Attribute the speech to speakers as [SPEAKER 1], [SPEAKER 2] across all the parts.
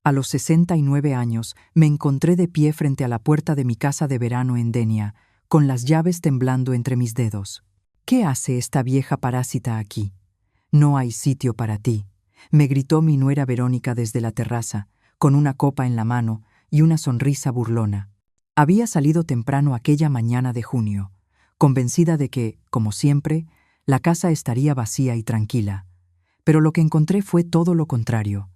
[SPEAKER 1] A los 69 años me encontré de pie frente a la puerta de mi casa de verano en Denia, con las llaves temblando entre mis dedos. ¿Qué hace esta vieja parásita aquí? No hay sitio para ti, me gritó mi nuera Verónica desde la terraza, con una copa en la mano y una sonrisa burlona. Había salido temprano aquella mañana de junio, convencida de que, como siempre, la casa estaría vacía y tranquila. Pero lo que encontré fue todo lo contrario.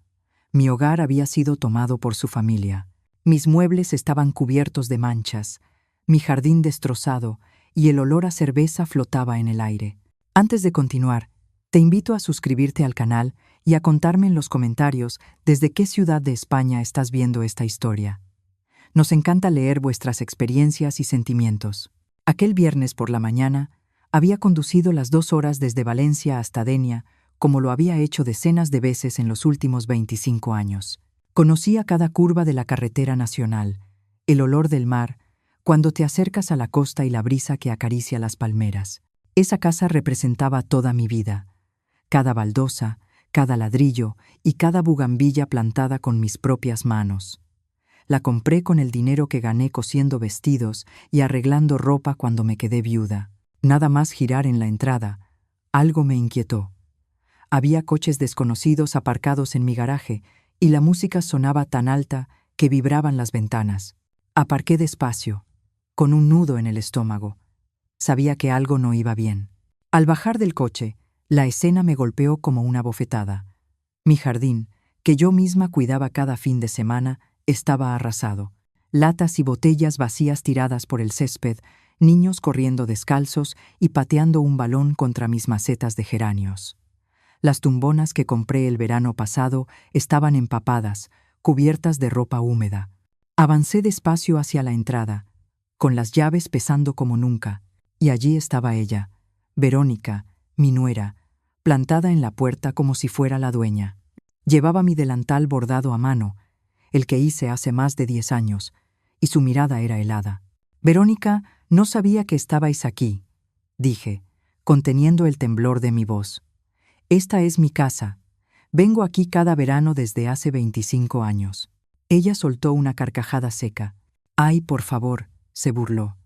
[SPEAKER 1] Mi hogar había sido tomado por su familia. Mis muebles estaban cubiertos de manchas, mi jardín destrozado y el olor a cerveza flotaba en el aire. Antes de continuar, te invito a suscribirte al canal y a contarme en los comentarios desde qué ciudad de España estás viendo esta historia. Nos encanta leer vuestras experiencias y sentimientos. Aquel viernes por la mañana, había conducido las 2 horas desde Valencia hasta Denia, como lo había hecho decenas de veces en los últimos 25 años. Conocía cada curva de la carretera nacional, el olor del mar, cuando te acercas a la costa y la brisa que acaricia las palmeras. Esa casa representaba toda mi vida. Cada baldosa, cada ladrillo y cada bugambilla plantada con mis propias manos. La compré con el dinero que gané cosiendo vestidos y arreglando ropa cuando me quedé viuda. Nada más girar en la entrada, algo me inquietó. Había coches desconocidos aparcados en mi garaje y la música sonaba tan alta que vibraban las ventanas. Aparqué despacio, con un nudo en el estómago. Sabía que algo no iba bien. Al bajar del coche, la escena me golpeó como una bofetada. Mi jardín, que yo misma cuidaba cada fin de semana, estaba arrasado. Latas y botellas vacías tiradas por el césped, niños corriendo descalzos y pateando un balón contra mis macetas de geranios. Las tumbonas que compré el verano pasado estaban empapadas, cubiertas de ropa húmeda. Avancé despacio hacia la entrada, con las llaves pesando como nunca, y allí estaba ella, Verónica, mi nuera, plantada en la puerta como si fuera la dueña. Llevaba mi delantal bordado a mano, el que hice hace más de 10 años, y su mirada era helada. «Verónica, no sabía que estabais aquí», dije, conteniendo el temblor de mi voz. «Esta es mi casa. Vengo aquí cada verano desde hace 25 años». Ella soltó una carcajada seca. «Ay, por favor», se burló.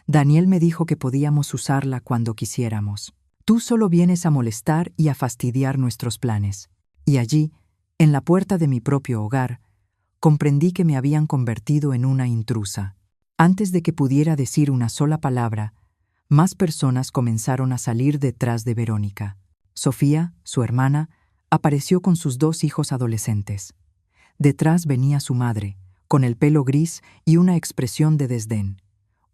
[SPEAKER 1] «Daniel me dijo que podíamos usarla cuando quisiéramos. Tú solo vienes a molestar y a fastidiar nuestros planes». Y allí, en la puerta de mi propio hogar, comprendí que me habían convertido en una intrusa. Antes de que pudiera decir una sola palabra, más personas comenzaron a salir detrás de Verónica. Sofía, su hermana, apareció con sus 2 hijos adolescentes. Detrás venía su madre, con el pelo gris y una expresión de desdén.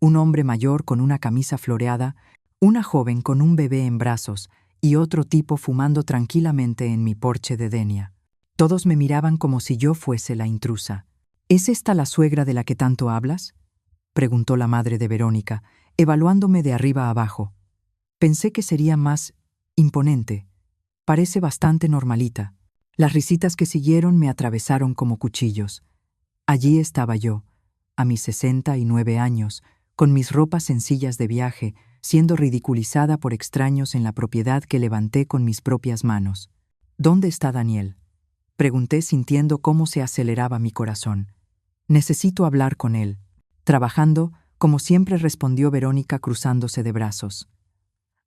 [SPEAKER 1] Un hombre mayor con una camisa floreada, una joven con un bebé en brazos y otro tipo fumando tranquilamente en mi porche de Denia. Todos me miraban como si yo fuese la intrusa. «¿Es esta la suegra de la que tanto hablas?», preguntó la madre de Verónica, evaluándome de arriba a abajo. Pensé que sería más imponente. Parece bastante normalita. Las risitas que siguieron me atravesaron como cuchillos. Allí estaba yo, a mis 69 años, con mis ropas sencillas de viaje, siendo ridiculizada por extraños en la propiedad que levanté con mis propias manos. «¿Dónde está Daniel?», pregunté sintiendo cómo se aceleraba mi corazón. «Necesito hablar con él». «Trabajando», como siempre respondió Verónica cruzándose de brazos.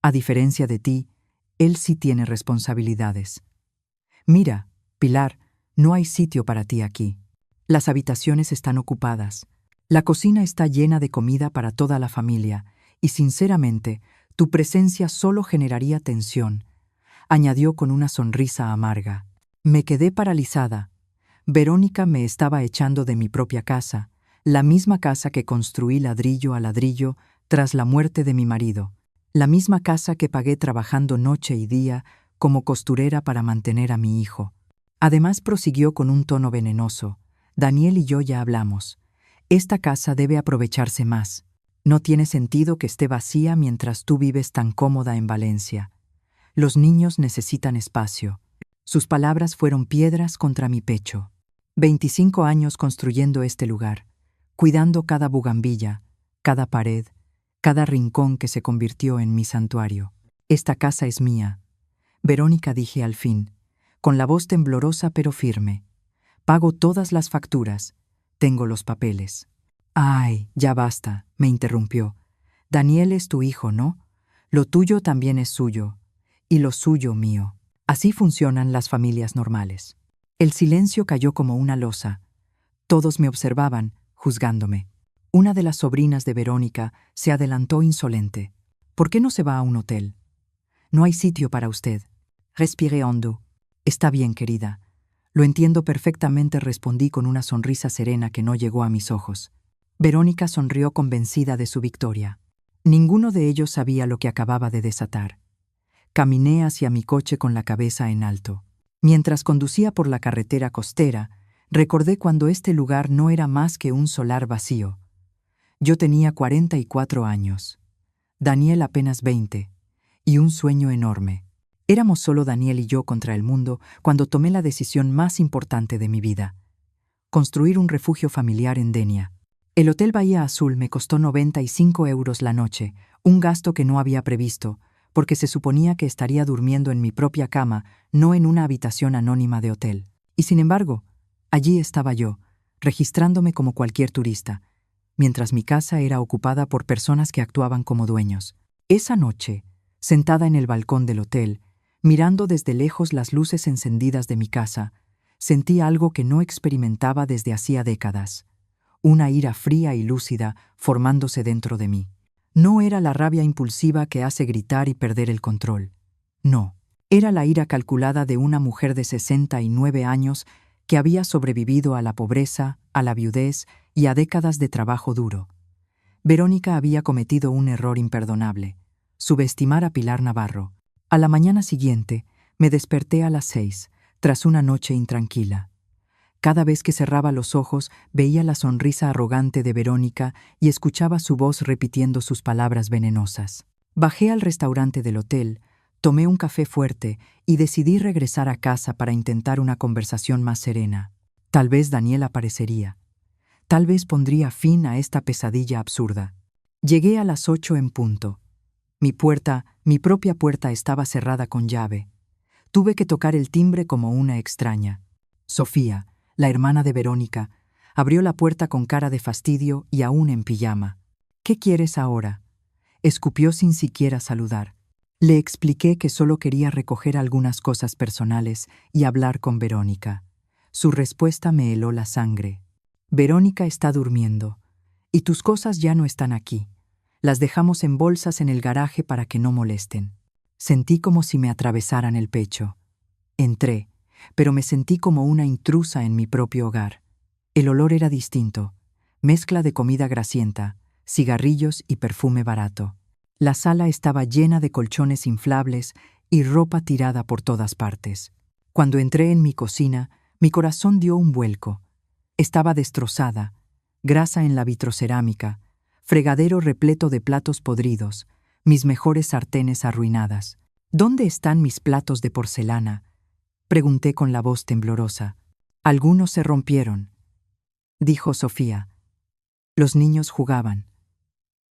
[SPEAKER 1] «A diferencia de ti, él sí tiene responsabilidades. Mira, Pilar, no hay sitio para ti aquí. Las habitaciones están ocupadas. La cocina está llena de comida para toda la familia y, sinceramente, tu presencia solo generaría tensión», añadió con una sonrisa amarga. Me quedé paralizada. Verónica me estaba echando de mi propia casa, la misma casa que construí ladrillo a ladrillo tras la muerte de mi marido, la misma casa que pagué trabajando noche y día como costurera para mantener a mi hijo. Además prosiguió con un tono venenoso. «Daniel y yo ya hablamos. Esta casa debe aprovecharse más. No tiene sentido que esté vacía mientras tú vives tan cómoda en Valencia. Los niños necesitan espacio». Sus palabras fueron piedras contra mi pecho. 25 años construyendo este lugar, cuidando cada bugambilla, cada pared, cada rincón que se convirtió en mi santuario. «Esta casa es mía», Verónica, dije al fin, con la voz temblorosa pero firme. Pago todas las facturas. Tengo los papeles. Ay, ya basta, me interrumpió. Daniel es tu hijo, ¿no? Lo tuyo también es suyo, y lo suyo mío. Así funcionan las familias normales. El silencio cayó como una losa. Todos me observaban, juzgándome. Una de las sobrinas de Verónica se adelantó insolente. ¿Por qué no se va a un hotel? No hay sitio para usted. Respiré hondo. Está bien, querida. Lo entiendo perfectamente, respondí con una sonrisa serena que no llegó a mis ojos. Verónica sonrió convencida de su victoria. Ninguno de ellos sabía lo que acababa de desatar. Caminé hacia mi coche con la cabeza en alto. Mientras conducía por la carretera costera, recordé cuando este lugar no era más que un solar vacío. Yo tenía 44 años, Daniel apenas 20, y un sueño enorme. Éramos solo Daniel y yo contra el mundo cuando tomé la decisión más importante de mi vida: construir un refugio familiar en Denia. El Hotel Bahía Azul me costó 95 euros la noche, un gasto que no había previsto, porque se suponía que estaría durmiendo en mi propia cama, no en una habitación anónima de hotel. Y sin embargo, allí estaba yo, registrándome como cualquier turista, mientras mi casa era ocupada por personas que actuaban como dueños. Esa noche, sentada en el balcón del hotel, mirando desde lejos las luces encendidas de mi casa, sentí algo que no experimentaba desde hacía décadas. Una ira fría y lúcida formándose dentro de mí. No era la rabia impulsiva que hace gritar y perder el control. No, era la ira calculada de una mujer de 69 años que había sobrevivido a la pobreza, a la viudez y a décadas de trabajo duro. Verónica había cometido un error imperdonable: subestimar a Pilar Navarro. A la mañana siguiente, me desperté a las 6, tras una noche intranquila. Cada vez que cerraba los ojos, veía la sonrisa arrogante de Verónica y escuchaba su voz repitiendo sus palabras venenosas. Bajé al restaurante del hotel, tomé un café fuerte y decidí regresar a casa para intentar una conversación más serena. Tal vez Daniel aparecería. Tal vez pondría fin a esta pesadilla absurda. Llegué a las 8 en punto. Mi propia puerta, estaba cerrada con llave. Tuve que tocar el timbre como una extraña. Sofía, la hermana de Verónica, abrió la puerta con cara de fastidio y aún en pijama. «¿Qué quieres ahora?», escupió sin siquiera saludar. Le expliqué que solo quería recoger algunas cosas personales y hablar con Verónica. Su respuesta me heló la sangre. «Verónica está durmiendo, y tus cosas ya no están aquí. Las dejamos en bolsas en el garaje para que no molesten». Sentí como si me atravesaran el pecho. Entré, pero me sentí como una intrusa en mi propio hogar. El olor era distinto, mezcla de comida grasienta, cigarrillos y perfume barato. La sala estaba llena de colchones inflables y ropa tirada por todas partes. Cuando entré en mi cocina, mi corazón dio un vuelco. Estaba destrozada, grasa en la vitrocerámica, fregadero repleto de platos podridos, mis mejores sartenes arruinadas. «¿Dónde están mis platos de porcelana?», pregunté con la voz temblorosa. «Algunos se rompieron», dijo Sofía. «Los niños jugaban.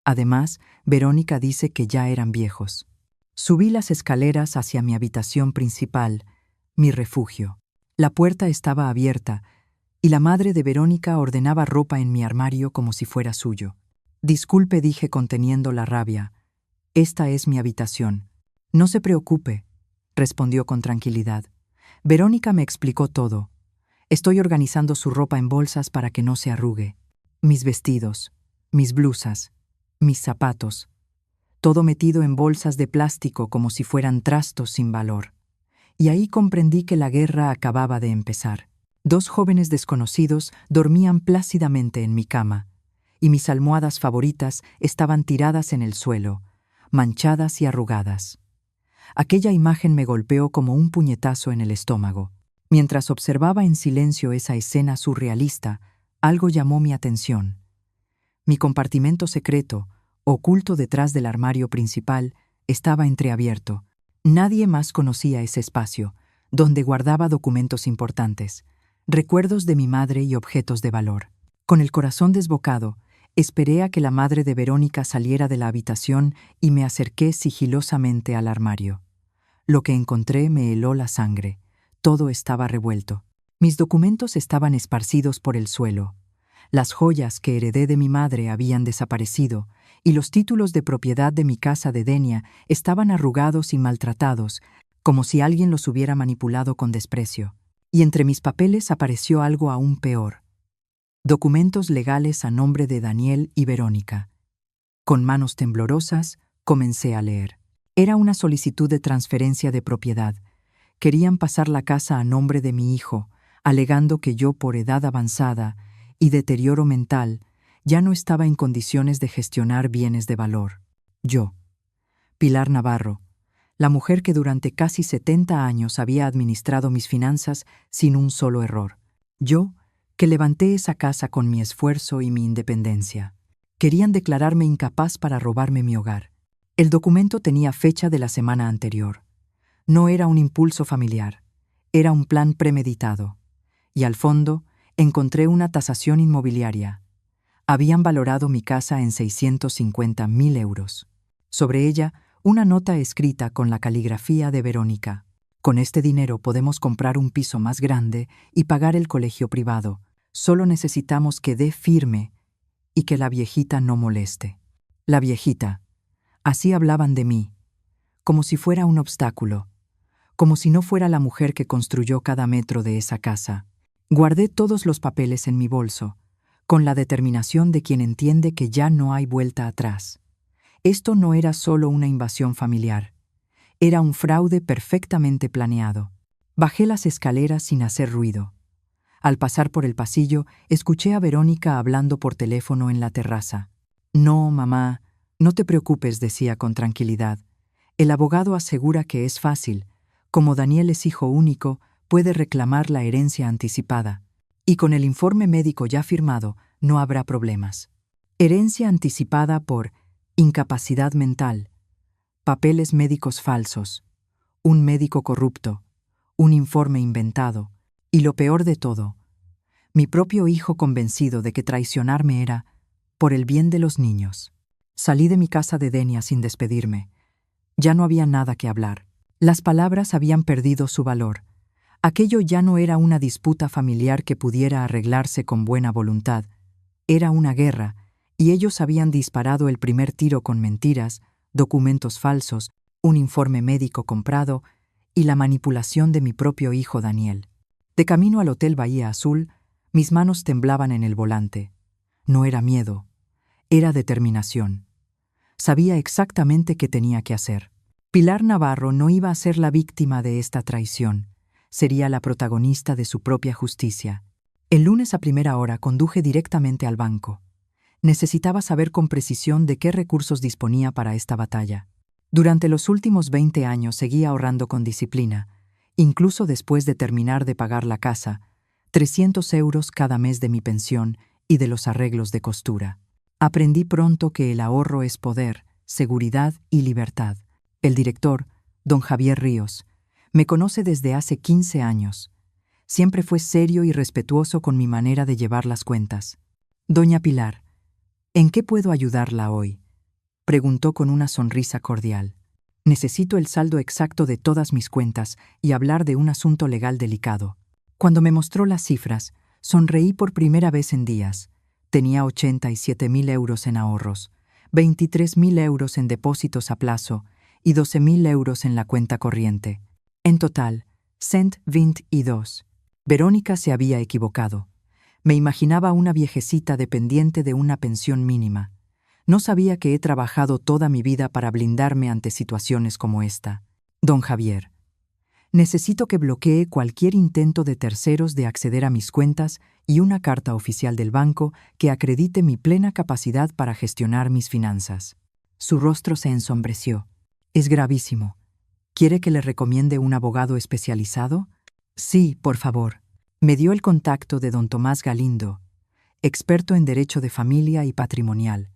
[SPEAKER 1] Además, Verónica dice que ya eran viejos». Subí las escaleras hacia mi habitación principal, mi refugio. La puerta estaba abierta y la madre de Verónica ordenaba ropa en mi armario como si fuera suyo. «Disculpe», dije conteniendo la rabia. «Esta es mi habitación». «No se preocupe», respondió con tranquilidad. Verónica me explicó todo. Estoy organizando su ropa en bolsas para que no se arrugue. Mis vestidos, mis blusas, mis zapatos. Todo metido en bolsas de plástico como si fueran trastos sin valor. Y ahí comprendí que la guerra acababa de empezar. 2 jóvenes desconocidos dormían plácidamente en mi cama, y mis almohadas favoritas estaban tiradas en el suelo, manchadas y arrugadas. Aquella imagen me golpeó como un puñetazo en el estómago. Mientras observaba en silencio esa escena surrealista, algo llamó mi atención. Mi compartimento secreto, oculto detrás del armario principal, estaba entreabierto. Nadie más conocía ese espacio, donde guardaba documentos importantes, recuerdos de mi madre y objetos de valor. Con el corazón desbocado, esperé a que la madre de Verónica saliera de la habitación y me acerqué sigilosamente al armario. Lo que encontré me heló la sangre. Todo estaba revuelto. Mis documentos estaban esparcidos por el suelo. Las joyas que heredé de mi madre habían desaparecido, y los títulos de propiedad de mi casa de Denia estaban arrugados y maltratados, como si alguien los hubiera manipulado con desprecio. Y entre mis papeles apareció algo aún peor. Documentos legales a nombre de Daniel y Verónica. Con manos temblorosas, comencé a leer. Era una solicitud de transferencia de propiedad. Querían pasar la casa a nombre de mi hijo, alegando que yo, por edad avanzada y deterioro mental, ya no estaba en condiciones de gestionar bienes de valor. Yo, Pilar Navarro, la mujer que durante casi 70 años había administrado mis finanzas sin un solo error. Yo, que levanté esa casa con mi esfuerzo y mi independencia. Querían declararme incapaz para robarme mi hogar. El documento tenía fecha de la semana anterior. No era un impulso familiar, era un plan premeditado. Y al fondo, encontré una tasación inmobiliaria. Habían valorado mi casa en 650.000 euros. Sobre ella, una nota escrita con la caligrafía de Verónica. Con este dinero podemos comprar un piso más grande y pagar el colegio privado. Solo necesitamos que dé firme y que la viejita no moleste. La viejita. Así hablaban de mí, como si fuera un obstáculo, como si no fuera la mujer que construyó cada metro de esa casa. Guardé todos los papeles en mi bolso, con la determinación de quien entiende que ya no hay vuelta atrás. Esto no era solo una invasión familiar, era un fraude perfectamente planeado. Bajé las escaleras sin hacer ruido. Al pasar por el pasillo, escuché a Verónica hablando por teléfono en la terraza. «No, mamá, no te preocupes», decía con tranquilidad. «El abogado asegura que es fácil. Como Daniel es hijo único, puede reclamar la herencia anticipada. Y con el informe médico ya firmado, no habrá problemas. Herencia anticipada por incapacidad mental, papeles médicos falsos, un médico corrupto, un informe inventado, y lo peor de todo, mi propio hijo convencido de que traicionarme era por el bien de los niños». Salí de mi casa de Denia sin despedirme. Ya no había nada que hablar. Las palabras habían perdido su valor. Aquello ya no era una disputa familiar que pudiera arreglarse con buena voluntad. Era una guerra, y ellos habían disparado el primer tiro con mentiras, documentos falsos, un informe médico comprado y la manipulación de mi propio hijo Daniel. De camino al Hotel Bahía Azul, mis manos temblaban en el volante. No era miedo, era determinación. Sabía exactamente qué tenía que hacer. Pilar Navarro no iba a ser la víctima de esta traición. Sería la protagonista de su propia justicia. El lunes a primera hora conduje directamente al banco. Necesitaba saber con precisión de qué recursos disponía para esta batalla. Durante los últimos 20 años seguía ahorrando con disciplina, incluso después de terminar de pagar la casa, 300 euros cada mes de mi pensión y de los arreglos de costura. Aprendí pronto que el ahorro es poder, seguridad y libertad. El director, don Javier Ríos, me conoce desde hace 15 años. Siempre fue serio y respetuoso con mi manera de llevar las cuentas. «Doña Pilar, ¿en qué puedo ayudarla hoy?», preguntó con una sonrisa cordial. «Necesito el saldo exacto de todas mis cuentas y hablar de un asunto legal delicado». Cuando me mostró las cifras, sonreí por primera vez en días. Tenía 87.000 euros en ahorros, 23.000 euros en depósitos a plazo y 12.000 euros en la cuenta corriente. En total, 122. Verónica se había equivocado. Me imaginaba una viejecita dependiente de una pensión mínima. No sabía que he trabajado toda mi vida para blindarme ante situaciones como esta. «Don Javier, necesito que bloquee cualquier intento de terceros de acceder a mis cuentas y una carta oficial del banco que acredite mi plena capacidad para gestionar mis finanzas». Su rostro se ensombreció. «Es gravísimo. ¿Quiere que le recomiende un abogado especializado?». «Sí, por favor». Me dio el contacto de don Tomás Galindo, experto en derecho de familia y patrimonial,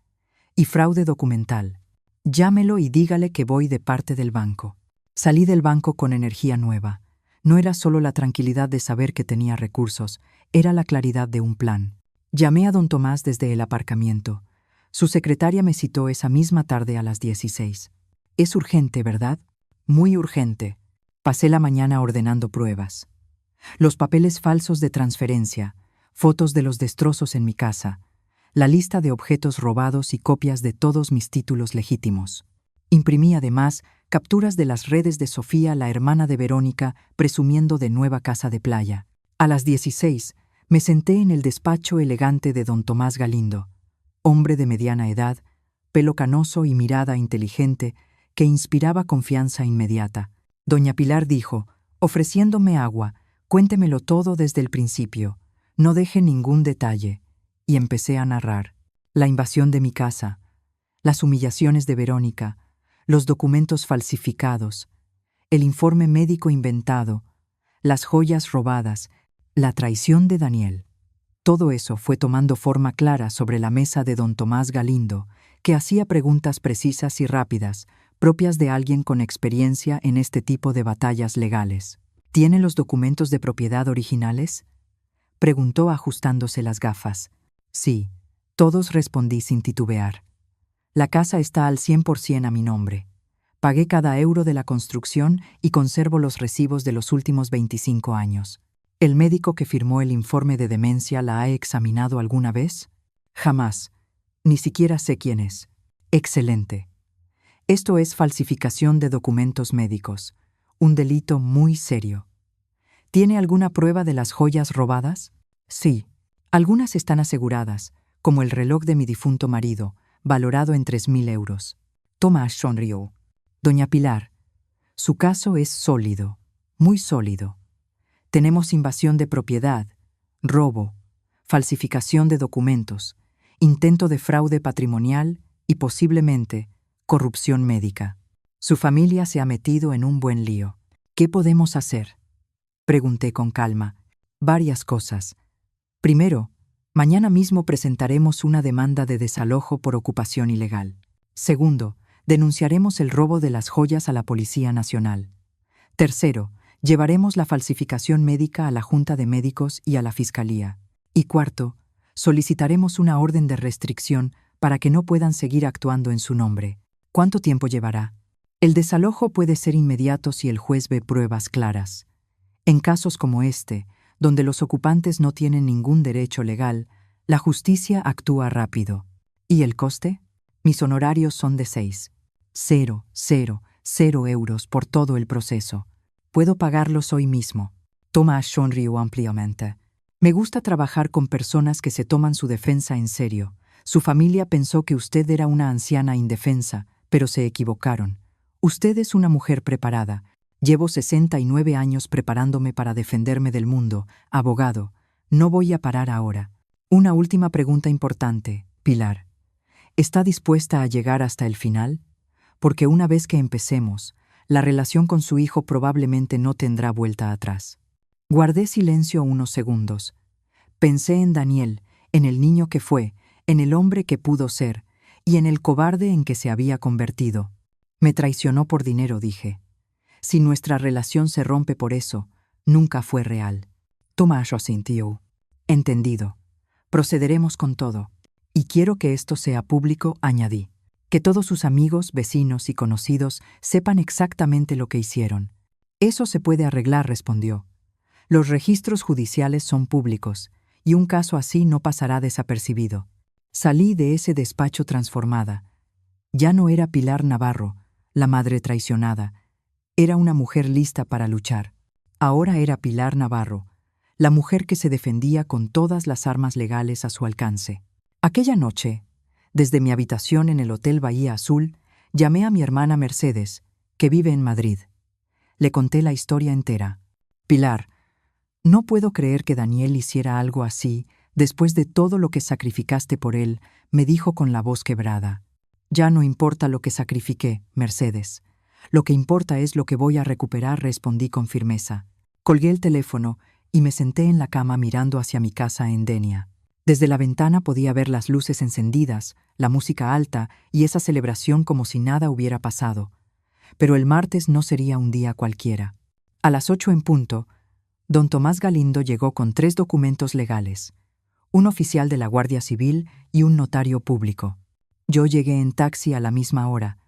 [SPEAKER 1] y fraude documental. «Llámelo y dígale que voy de parte del banco». Salí del banco con energía nueva. No era solo la tranquilidad de saber que tenía recursos, era la claridad de un plan. Llamé a don Tomás desde el aparcamiento. Su secretaria me citó esa misma tarde a las 16. «Es urgente, ¿verdad?». «Muy urgente». Pasé la mañana ordenando pruebas. los papeles falsos de transferencia, fotos de los destrozos en mi casa, la lista de objetos robados y copias de todos mis títulos legítimos. Imprimí además capturas de las redes de Sofía, la hermana de Verónica, presumiendo de nueva casa de playa. A las 16, me senté en el despacho elegante de don Tomás Galindo, hombre de mediana edad, pelo canoso y mirada inteligente que inspiraba confianza inmediata. Doña Pilar dijo, ofreciéndome agua, cuéntemelo todo desde el principio, no deje ningún detalle, y empecé a narrar. La invasión de mi casa, las humillaciones de Verónica, los documentos falsificados, el informe médico inventado, las joyas robadas, la traición de Daniel. Todo eso fue tomando forma clara sobre la mesa de don Tomás Galindo, que hacía preguntas precisas y rápidas, propias de alguien con experiencia en este tipo de batallas legales. ¿Tiene los documentos de propiedad originales?, preguntó ajustándose las gafas. Sí, todos, respondí sin titubear. La casa está al 100% a mi nombre. Pagué cada euro de la construcción y conservo los recibos de los últimos 25 años. ¿El médico que firmó el informe de demencia la ha examinado alguna vez? Jamás. Ni siquiera sé quién es. Excelente. Esto es falsificación de documentos médicos, un delito muy serio. ¿Tiene alguna prueba de las joyas robadas? Sí. Algunas están aseguradas, como el reloj de mi difunto marido, valorado en 3.000 euros. Tomás sonrió. Doña Pilar, su caso es sólido, muy sólido. Tenemos invasión de propiedad, robo, falsificación de documentos, intento de fraude patrimonial y posiblemente corrupción médica. Su familia se ha metido en un buen lío. ¿Qué podemos hacer?, pregunté con calma. Varias cosas. Primero, mañana mismo presentaremos una demanda de desalojo por ocupación ilegal. Segundo, denunciaremos el robo de las joyas a la Policía Nacional. Tercero, llevaremos la falsificación médica a la Junta de Médicos y a la Fiscalía. Y cuarto, solicitaremos una orden de restricción para que no puedan seguir actuando en su nombre. ¿Cuánto tiempo llevará? El desalojo puede ser inmediato si el juez ve pruebas claras. En casos como este, donde los ocupantes no tienen ningún derecho legal, la justicia actúa rápido. ¿Y el coste? Mis honorarios son de 0 euros por todo el proceso. Puedo pagarlos hoy mismo. Tomás sonrió ampliamente. Me gusta trabajar con personas que se toman su defensa en serio. Su familia pensó que usted era una anciana indefensa, pero se equivocaron. Usted es una mujer preparada. Llevo 69 años preparándome para defenderme del mundo. Abogado, no voy a parar ahora. Una última pregunta importante, Pilar. ¿Está dispuesta a llegar hasta el final? Porque una vez que empecemos, la relación con su hijo probablemente no tendrá vuelta atrás. Guardé silencio unos segundos. Pensé en Daniel, en el niño que fue, en el hombre que pudo ser, y en el cobarde en que se había convertido. Me traicionó por dinero, dije. Si nuestra relación se rompe por eso, nunca fue real. Tomás asintió. Entendido. Procederemos con todo. Y quiero que esto sea público, añadí. Que todos sus amigos, vecinos y conocidos sepan exactamente lo que hicieron. Eso se puede arreglar, respondió. Los registros judiciales son públicos, y un caso así no pasará desapercibido. Salí de ese despacho transformada. Ya no era Pilar Navarro, la madre traicionada. Era una mujer lista para luchar. Ahora era Pilar Navarro, la mujer que se defendía con todas las armas legales a su alcance. Aquella noche, desde mi habitación en el Hotel Bahía Azul, llamé a mi hermana Mercedes, que vive en Madrid. Le conté la historia entera. Pilar, no puedo creer que Daniel hiciera algo así después de todo lo que sacrificaste por él, me dijo con la voz quebrada. Ya no importa lo que sacrifiqué, Mercedes. Lo que importa es lo que voy a recuperar, respondí con firmeza. Colgué el teléfono y me senté en la cama mirando hacia mi casa en Denia. Desde la ventana podía ver las luces encendidas, la música alta y esa celebración como si nada hubiera pasado. Pero el martes no sería un día cualquiera. A las 8 en punto, don Tomás Galindo llegó con 3 documentos legales, un oficial de la Guardia Civil y un notario público. Yo llegué en taxi a la misma hora,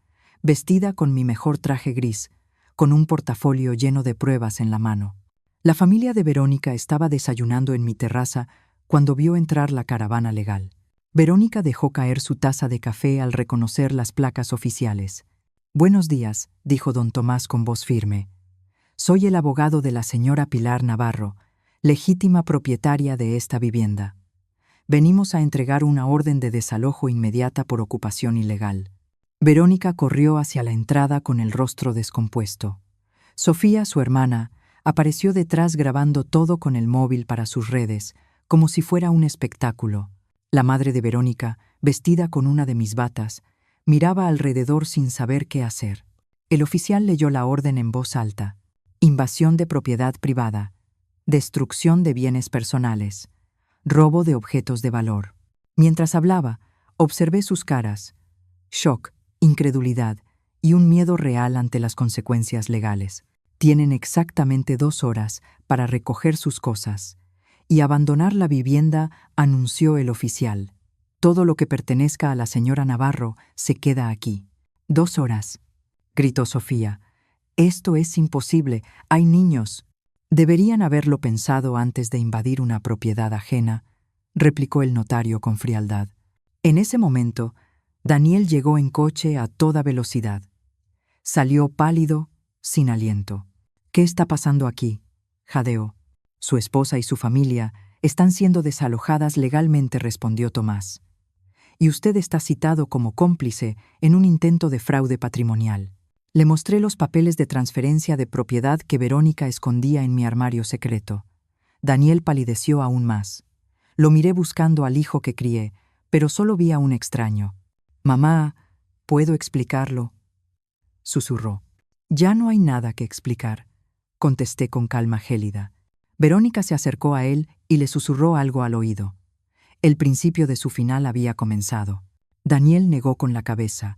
[SPEAKER 1] vestida con mi mejor traje gris, con un portafolio lleno de pruebas en la mano. La familia de Verónica estaba desayunando en mi terraza cuando vio entrar la caravana legal. Verónica dejó caer su taza de café al reconocer las placas oficiales. «Buenos días», dijo don Tomás con voz firme. «Soy el abogado de la señora Pilar Navarro, legítima propietaria de esta vivienda. Venimos a entregar una orden de desalojo inmediata por ocupación ilegal». Verónica corrió hacia la entrada con el rostro descompuesto. Sofía, su hermana, apareció detrás grabando todo con el móvil para sus redes, como si fuera un espectáculo. La madre de Verónica, vestida con una de mis batas, miraba alrededor sin saber qué hacer. El oficial leyó la orden en voz alta. Invasión de propiedad privada, destrucción de bienes personales, robo de objetos de valor. Mientras hablaba, observé sus caras: shock, incredulidad y un miedo real ante las consecuencias legales. Tienen exactamente 2 horas para recoger sus cosas y abandonar la vivienda, anunció el oficial. Todo lo que pertenezca a la señora Navarro se queda aquí. 2 horas, gritó Sofía. Esto es imposible, hay niños. Deberían haberlo pensado antes de invadir una propiedad ajena, replicó el notario con frialdad. En ese momento, Daniel llegó en coche a toda velocidad. Salió pálido, sin aliento. «¿Qué está pasando aquí?», jadeó. «Su esposa y su familia están siendo desalojadas legalmente», respondió Tomás. «Y usted está citado como cómplice en un intento de fraude patrimonial». Le mostré los papeles de transferencia de propiedad que Verónica escondía en mi armario secreto. Daniel palideció aún más. Lo miré buscando al hijo que crié, pero solo vi a un extraño. «Mamá, ¿puedo explicarlo?», susurró. «Ya no hay nada que explicar», contesté con calma gélida. Verónica se acercó a él y le susurró algo al oído. El principio de su final había comenzado. Daniel negó con la cabeza,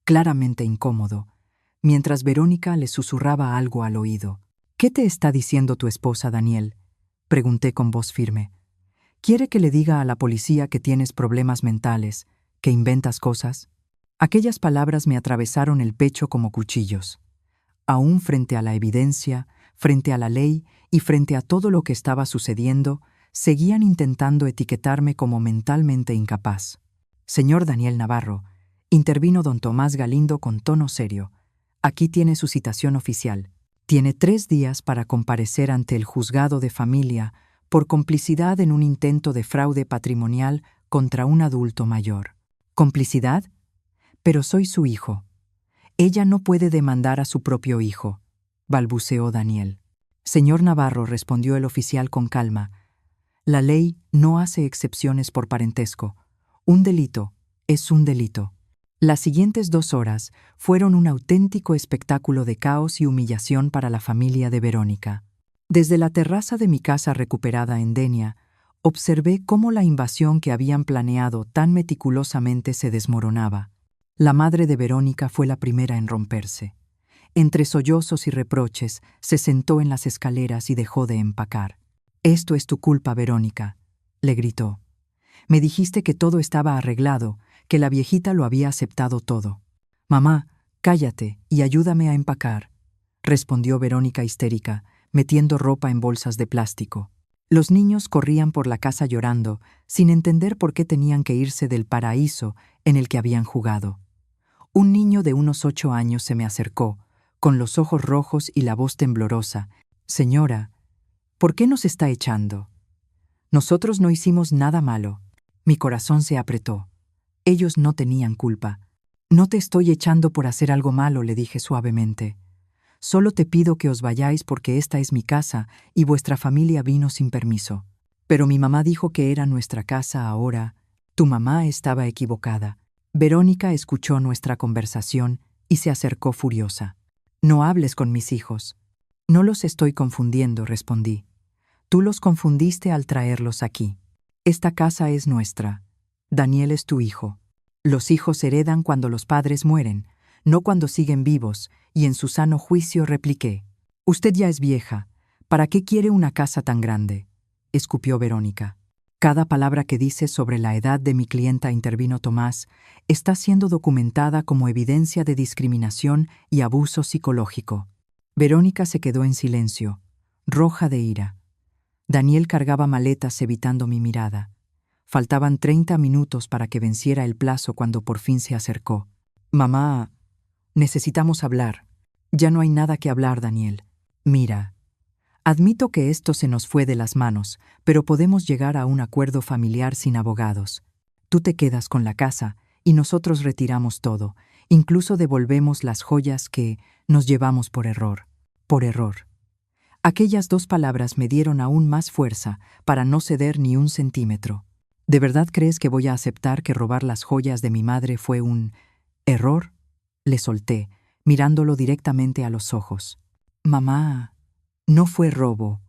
[SPEAKER 1] claramente incómodo, mientras Verónica le susurraba algo al oído. «¿Qué te está diciendo tu esposa, Daniel?», pregunté con voz firme. «¿Quiere que le diga a la policía que tienes problemas mentales, que inventas cosas?». Aquellas palabras me atravesaron el pecho como cuchillos. Aún frente a la evidencia, frente a la ley y frente a todo lo que estaba sucediendo, seguían intentando etiquetarme como mentalmente incapaz. «Señor Daniel Navarro», intervino don Tomás Galindo con tono serio, «aquí tiene su citación oficial. Tiene 3 días para comparecer ante el juzgado de familia por complicidad en un intento de fraude patrimonial contra un adulto mayor». «¿Complicidad? Pero soy su hijo. Ella no puede demandar a su propio hijo», balbuceó Daniel. «Señor Navarro», respondió el oficial con calma, «la ley no hace excepciones por parentesco. Un delito es un delito». Las siguientes 2 horas fueron un auténtico espectáculo de caos y humillación para la familia de Verónica. Desde la terraza de mi casa recuperada en Denia, observé cómo la invasión que habían planeado tan meticulosamente se desmoronaba. La madre de Verónica fue la primera en romperse. Entre sollozos y reproches, se sentó en las escaleras y dejó de empacar. «Esto es tu culpa, Verónica», le gritó. «Me dijiste que todo estaba arreglado, que la viejita lo había aceptado todo». «Mamá, cállate y ayúdame a empacar», respondió Verónica histérica, metiendo ropa en bolsas de plástico. Los niños corrían por la casa llorando, sin entender por qué tenían que irse del paraíso en el que habían jugado. Un niño de unos 8 años se me acercó, con los ojos rojos y la voz temblorosa. «Señora, ¿por qué nos está echando? Nosotros no hicimos nada malo». Mi corazón se apretó. Ellos no tenían culpa. «No te estoy echando por hacer algo malo», le dije suavemente. «Solo te pido que os vayáis porque esta es mi casa y vuestra familia vino sin permiso». «Pero mi mamá dijo que era nuestra casa ahora». «Tu mamá estaba equivocada». Verónica escuchó nuestra conversación y se acercó furiosa. «No hables con mis hijos». «No los estoy confundiendo», respondí. «Tú los confundiste al traerlos aquí. Esta casa es nuestra. Daniel es tu hijo. Los hijos heredan cuando los padres mueren, no cuando siguen vivos», y en su sano juicio repliqué. «Usted ya es vieja. ¿Para qué quiere una casa tan grande?», escupió Verónica. «Cada palabra que dices sobre la edad de mi clienta», intervino Tomás, «está siendo documentada como evidencia de discriminación y abuso psicológico». Verónica se quedó en silencio, roja de ira. Daniel cargaba maletas evitando mi mirada. Faltaban 30 minutos para que venciera el plazo cuando por fin se acercó. Mamá, necesitamos hablar. Ya no hay nada que hablar, Daniel. Mira, admito que esto se nos fue de las manos, pero podemos llegar a un acuerdo familiar sin abogados. Tú te quedas con la casa y nosotros retiramos todo, incluso devolvemos las joyas que nos llevamos por error. Por error. Aquellas 2 palabras me dieron aún más fuerza para no ceder ni un centímetro. ¿De verdad crees que voy a aceptar que robar las joyas de mi madre fue un error? Le solté, mirándolo directamente a los ojos. Mamá, no fue robo.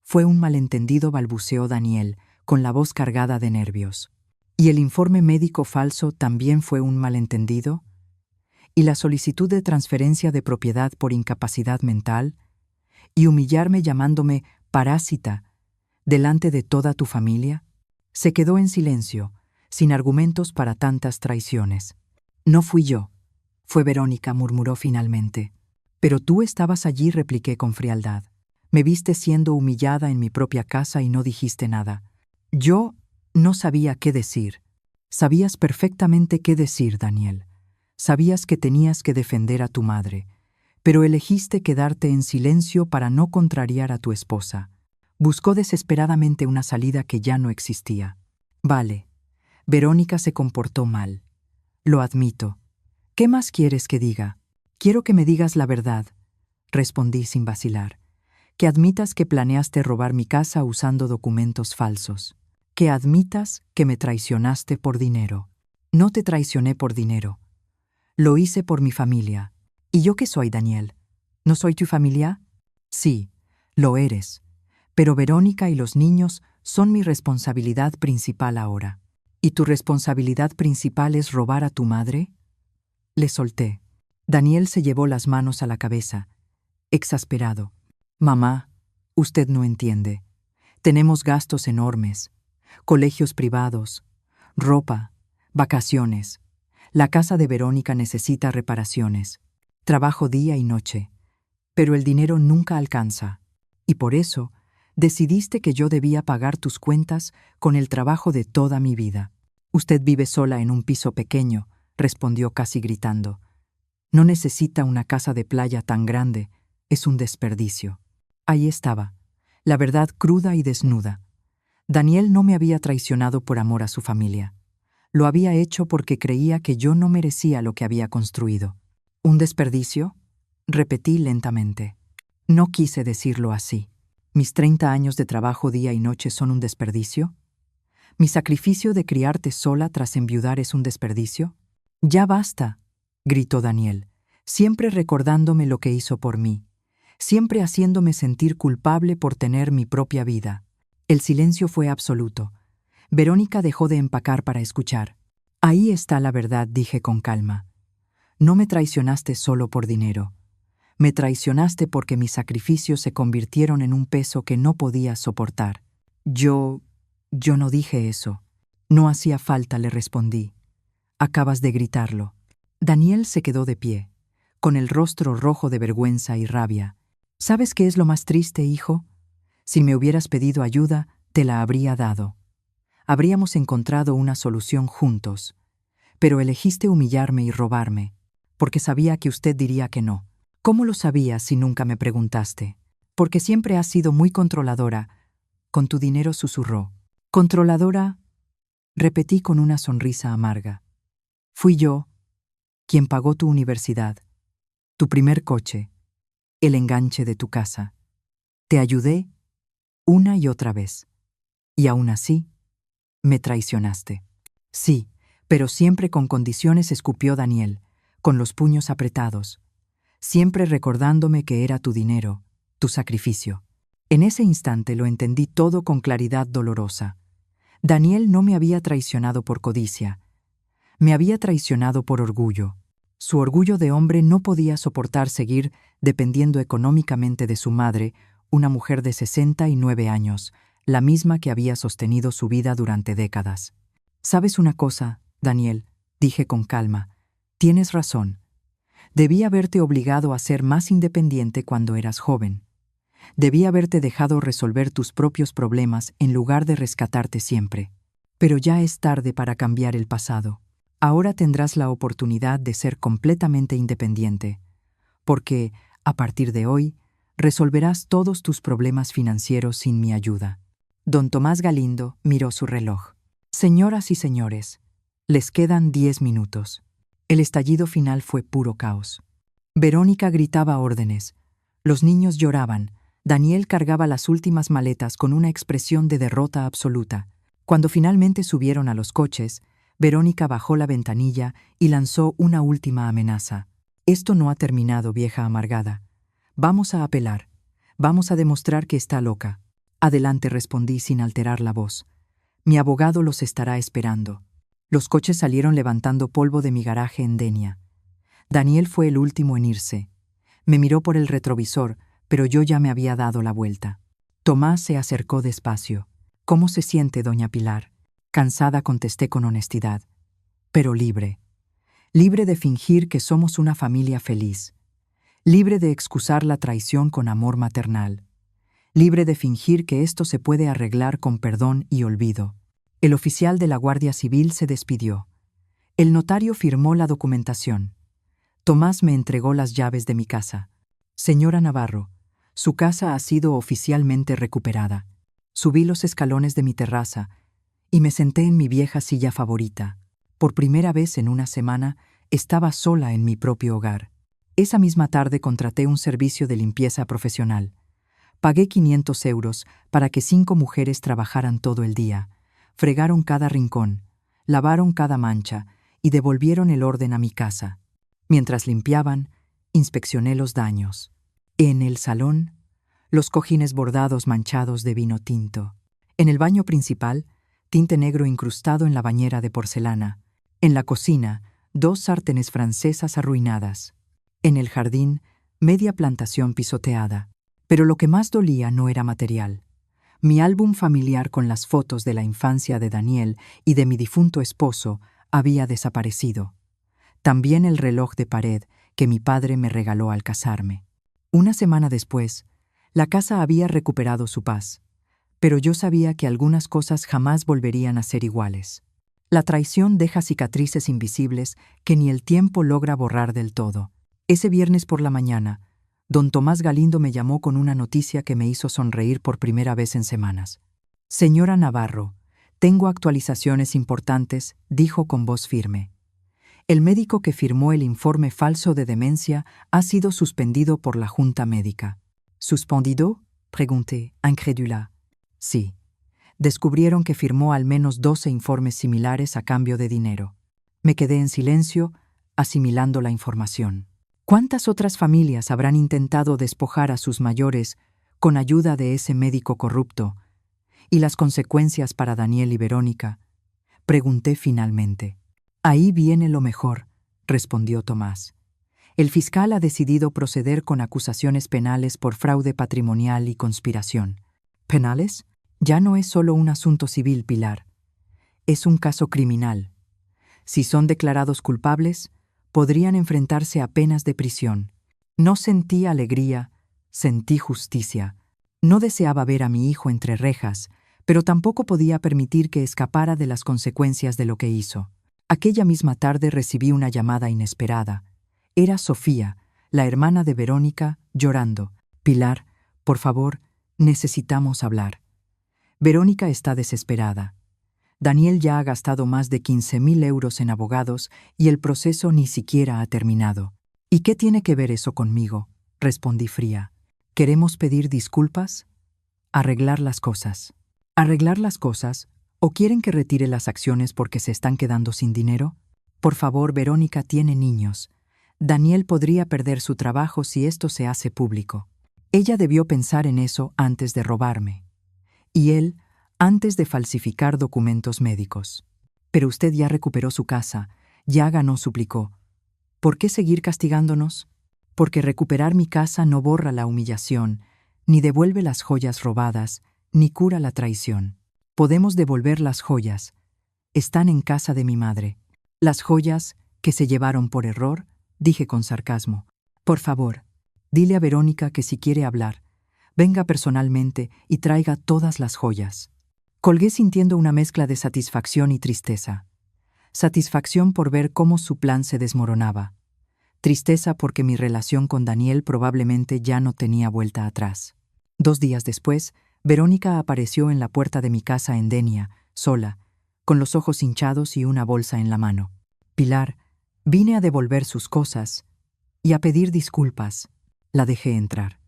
[SPEAKER 1] Fue un malentendido, balbuceó Daniel, con la voz cargada de nervios. ¿Y el informe médico falso también fue un malentendido? ¿Y la solicitud de transferencia de propiedad por incapacidad mental? ¿Y humillarme llamándome parásita delante de toda tu familia? Se quedó en silencio, sin argumentos para tantas traiciones. No fui yo. Fue Verónica, murmuró finalmente. Pero tú estabas allí, repliqué con frialdad. Me viste siendo humillada en mi propia casa y no dijiste nada. Yo no sabía qué decir. Sabías perfectamente qué decir, Daniel. Sabías que tenías que defender a tu madre, pero elegiste quedarte en silencio para no contrariar a tu esposa. Buscó desesperadamente una salida que ya no existía. Vale, Verónica se comportó mal. Lo admito. ¿Qué más quieres que diga? Quiero que me digas la verdad, respondí sin vacilar. Que admitas que planeaste robar mi casa usando documentos falsos. Que admitas que me traicionaste por dinero. No te traicioné por dinero. Lo hice por mi familia. ¿Y yo qué soy, Daniel? ¿No soy tu familia? Sí, lo eres. Pero Verónica y los niños son mi responsabilidad principal ahora. ¿Y tu responsabilidad principal es robar a tu madre? Le solté. Daniel se llevó las manos a la cabeza, exasperado. Mamá, usted no entiende. Tenemos gastos enormes. Colegios privados, ropa, vacaciones. La casa de Verónica necesita reparaciones. Trabajo día y noche. Pero el dinero nunca alcanza. Y por eso, decidiste que yo debía pagar tus cuentas con el trabajo de toda mi vida. Usted vive sola en un piso pequeño, respondió casi gritando. No necesita una casa de playa tan grande, es un desperdicio. Ahí estaba, la verdad cruda y desnuda. Daniel no me había traicionado por amor a su familia. Lo había hecho porque creía que yo no merecía lo que había construido. ¿Un desperdicio? Repetí lentamente. No quise decirlo así. ¿Mis 30 años de trabajo día y noche son un desperdicio? ¿Mi sacrificio de criarte sola tras enviudar es un desperdicio? Ya basta, gritó Daniel, siempre recordándome lo que hizo por mí, siempre haciéndome sentir culpable por tener mi propia vida. El silencio fue absoluto. Verónica dejó de empacar para escuchar. Ahí está la verdad, dije con calma. No me traicionaste solo por dinero. Me traicionaste porque mis sacrificios se convirtieron en un peso que no podía soportar. Yo no dije eso. No hacía falta, le respondí. Acabas de gritarlo. Daniel se quedó de pie, con el rostro rojo de vergüenza y rabia. ¿Sabes qué es lo más triste, hijo? Si me hubieras pedido ayuda, te la habría dado. Habríamos encontrado una solución juntos. Pero elegiste humillarme y robarme, porque sabía que usted diría que no. ¿Cómo lo sabías si nunca me preguntaste? Porque siempre has sido muy controladora. Con tu dinero, susurró. ¿Controladora? Repetí con una sonrisa amarga. Fui yo quien pagó tu universidad, tu primer coche, el enganche de tu casa. Te ayudé una y otra vez. Y aún así, me traicionaste. Sí, pero siempre con condiciones, escupió Daniel, con los puños apretados. Siempre recordándome que era tu dinero, tu sacrificio. En ese instante lo entendí todo con claridad dolorosa. Daniel no me había traicionado por codicia. Me había traicionado por orgullo. Su orgullo de hombre no podía soportar seguir dependiendo económicamente de su madre, una mujer de 69 años, la misma que había sostenido su vida durante décadas. ¿Sabes una cosa, Daniel?, dije con calma. Tienes razón. Debí haberte obligado a ser más independiente cuando eras joven. Debí haberte dejado resolver tus propios problemas en lugar de rescatarte siempre. Pero ya es tarde para cambiar el pasado. Ahora tendrás la oportunidad de ser completamente independiente, porque, a partir de hoy, resolverás todos tus problemas financieros sin mi ayuda. Don Tomás Galindo miró su reloj. Señoras y señores, les quedan 10 minutos. El estallido final fue puro caos. Verónica gritaba órdenes. Los niños lloraban. Daniel cargaba las últimas maletas con una expresión de derrota absoluta. Cuando finalmente subieron a los coches, Verónica bajó la ventanilla y lanzó una última amenaza. Esto no ha terminado, vieja amargada. Vamos a apelar. Vamos a demostrar que está loca. Adelante, respondí sin alterar la voz. Mi abogado los estará esperando. Los coches salieron levantando polvo de mi garaje en Denia. Daniel fue el último en irse. Me miró por el retrovisor, pero yo ya me había dado la vuelta. Tomás se acercó despacio. ¿Cómo se siente, doña Pilar? Cansada, contesté con honestidad. Pero libre. Libre de fingir que somos una familia feliz. Libre de excusar la traición con amor maternal. Libre de fingir que esto se puede arreglar con perdón y olvido. El oficial de la Guardia Civil se despidió. El notario firmó la documentación. Tomás me entregó las llaves de mi casa. Señora Navarro, su casa ha sido oficialmente recuperada. Subí los escalones de mi terraza y me senté en mi vieja silla favorita. Por primera vez en una semana, estaba sola en mi propio hogar. Esa misma tarde contraté un servicio de limpieza profesional. Pagué 500 euros para que 5 mujeres trabajaran todo el día. Fregaron cada rincón, lavaron cada mancha y devolvieron el orden a mi casa. Mientras limpiaban, inspeccioné los daños. En el salón, los cojines bordados manchados de vino tinto. En el baño principal, tinte negro incrustado en la bañera de porcelana. En la cocina, 2 sartenes francesas arruinadas. En el jardín, media plantación pisoteada. Pero lo que más dolía no era material. Mi álbum familiar con las fotos de la infancia de Daniel y de mi difunto esposo había desaparecido. También el reloj de pared que mi padre me regaló al casarme. Una semana después, la casa había recuperado su paz, pero yo sabía que algunas cosas jamás volverían a ser iguales. La traición deja cicatrices invisibles que ni el tiempo logra borrar del todo. Ese viernes por la mañana, don Tomás Galindo me llamó con una noticia que me hizo sonreír por primera vez en semanas. Señora Navarro, tengo actualizaciones importantes, dijo con voz firme. El médico que firmó el informe falso de demencia ha sido suspendido por la Junta Médica. ¿Suspendido?, pregunté, incrédula. Sí. Descubrieron que firmó al menos 12 informes similares a cambio de dinero. Me quedé en silencio, asimilando la información. ¿Cuántas otras familias habrán intentado despojar a sus mayores con ayuda de ese médico corrupto? ¿Y las consecuencias para Daniel y Verónica? Pregunté finalmente. Ahí viene lo mejor, respondió Tomás. El fiscal ha decidido proceder con acusaciones penales por fraude patrimonial y conspiración. ¿Penales? Ya no es solo un asunto civil, Pilar. Es un caso criminal. Si son declarados culpables, podrían enfrentarse a penas de prisión. No sentí alegría, sentí justicia. No deseaba ver a mi hijo entre rejas, pero tampoco podía permitir que escapara de las consecuencias de lo que hizo. Aquella misma tarde recibí una llamada inesperada. Era Sofía, la hermana de Verónica, llorando. Pilar, por favor, necesitamos hablar. Verónica está desesperada. Daniel ya ha gastado más de 15.000 euros en abogados y el proceso ni siquiera ha terminado. ¿Y qué tiene que ver eso conmigo?, respondí fría. ¿Queremos pedir disculpas? Arreglar las cosas. ¿Arreglar las cosas? ¿O quieren que retire las acciones porque se están quedando sin dinero? Por favor, Verónica tiene niños. Daniel podría perder su trabajo si esto se hace público. Ella debió pensar en eso antes de robarme. Y él, antes de falsificar documentos médicos. Pero usted ya recuperó su casa, ya ganó, suplicó. ¿Por qué seguir castigándonos? Porque recuperar mi casa no borra la humillación, ni devuelve las joyas robadas, ni cura la traición. Podemos devolver las joyas. Están en casa de mi madre. Las joyas que se llevaron por error, dije con sarcasmo. Por favor, dile a Verónica que si quiere hablar, Venga personalmente y traiga todas las joyas. Colgué sintiendo una mezcla de satisfacción y tristeza. Satisfacción por ver cómo su plan se desmoronaba. Tristeza porque mi relación con Daniel probablemente ya no tenía vuelta atrás. 2 días después, Verónica apareció en la puerta de mi casa en Denia, sola, con los ojos hinchados y una bolsa en la mano. Pilar, vine a devolver sus cosas y a pedir disculpas. La dejé entrar.